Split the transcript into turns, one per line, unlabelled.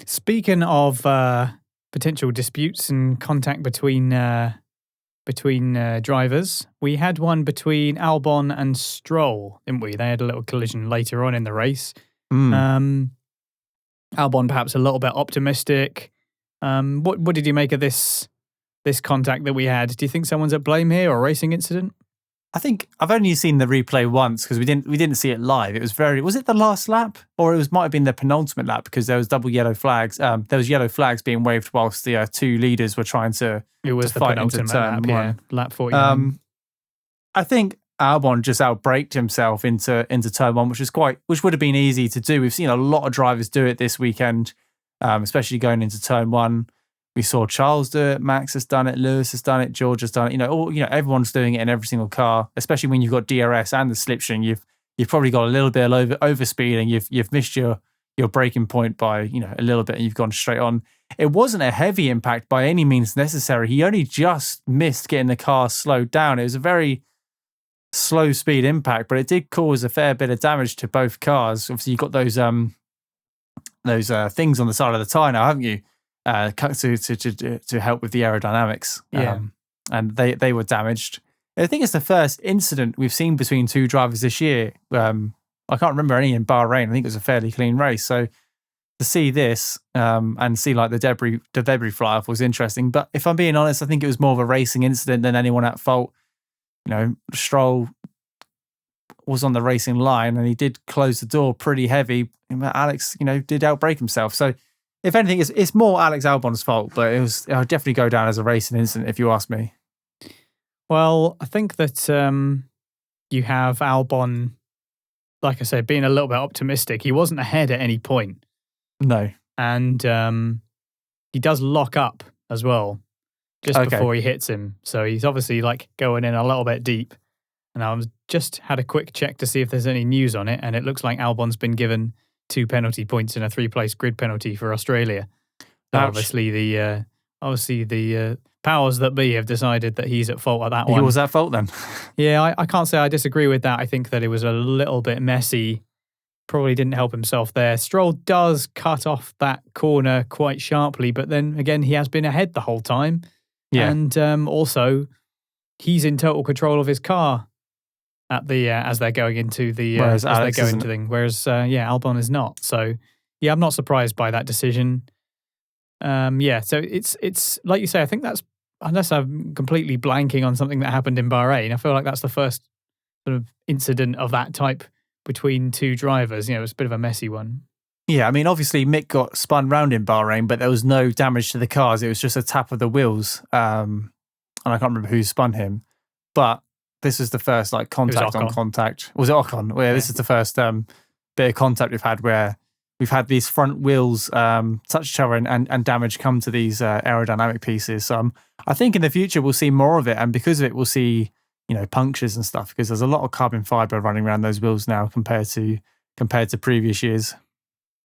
Speaking of potential disputes and contact between drivers, we had one between Albon and Stroll, didn't we? They had a little collision later on in the race. Albon perhaps a little bit optimistic. What did you make of this contact that we had? Do you think someone's at blame here or a racing incident?
I think I've only seen the replay once because we didn't see it live. It was it the last lap or might have been the penultimate lap because there was double yellow flags. There was yellow flags being waved whilst the two leaders were trying to.
It was the
fight into
penultimate
turn
lap,
one.
Lap 49.
I think Albon just outbraked himself into turn one, which would have been easy to do. We've seen a lot of drivers do it this weekend, especially going into turn one. We saw Charles do it, Max has done it, Lewis has done it, George has done it. Everyone's doing it in every single car, especially when you've got DRS and the slipstream. You've probably got a little bit of overspeed and you've missed your braking point by a little bit and you've gone straight on. It wasn't a heavy impact by any means necessary. He only just missed getting the car slowed down. It was a very slow speed impact, but it did cause a fair bit of damage to both cars. Obviously, you've got those things on the side of the tyre now, haven't you? To help with the aerodynamics. And they were damaged. I think it's the first incident we've seen between two drivers this year. I can't remember any in Bahrain. I think it was a fairly clean race. So to see this and see like the debris fly off was interesting. But if I'm being honest, I think it was more of a racing incident than anyone at fault. Stroll was on the racing line and he did close the door pretty heavy. Alex, did outbrake himself. So if anything, it's more Alex Albon's fault, but it would definitely go down as a racing incident if you ask me.
Well, I think that you have Albon, like I said, being a little bit optimistic. He wasn't ahead at any point.
No.
And he does lock up as well just before he hits him. So he's obviously like going in a little bit deep. And I just had a quick check to see if there's any news on it. And it looks like Albon's been given 2 penalty points and a 3-place grid penalty for Australia. So obviously the powers that be have decided that he's at fault at that one.
He was at fault then?
Yeah, I can't say I disagree with that. I think that it was a little bit messy. Probably didn't help himself there. Stroll does cut off that corner quite sharply, but then again, he has been ahead the whole time. Yeah. And also, he's in total control of his car at the as they're going into the
whereas
Albon is not. So yeah, I'm not surprised by that decision. So it's like you say, I think that's, unless I'm completely blanking on something that happened in Bahrain, I feel like that's the first sort of incident of that type between two drivers. It was a bit of a messy one.
Yeah, I mean, obviously Mick got spun round in Bahrain, but there was no damage to the cars. It was just a tap of the wheels. And I can't remember who spun him, but this is the first contact on contact. Was it Ocon? Well, yeah, this is the first bit of contact we've had where we've had these front wheels touch each other and damage come to these aerodynamic pieces. So I think in the future we'll see more of it, and because of it we'll see punctures and stuff, because there's a lot of carbon fibre running around those wheels now compared to previous years.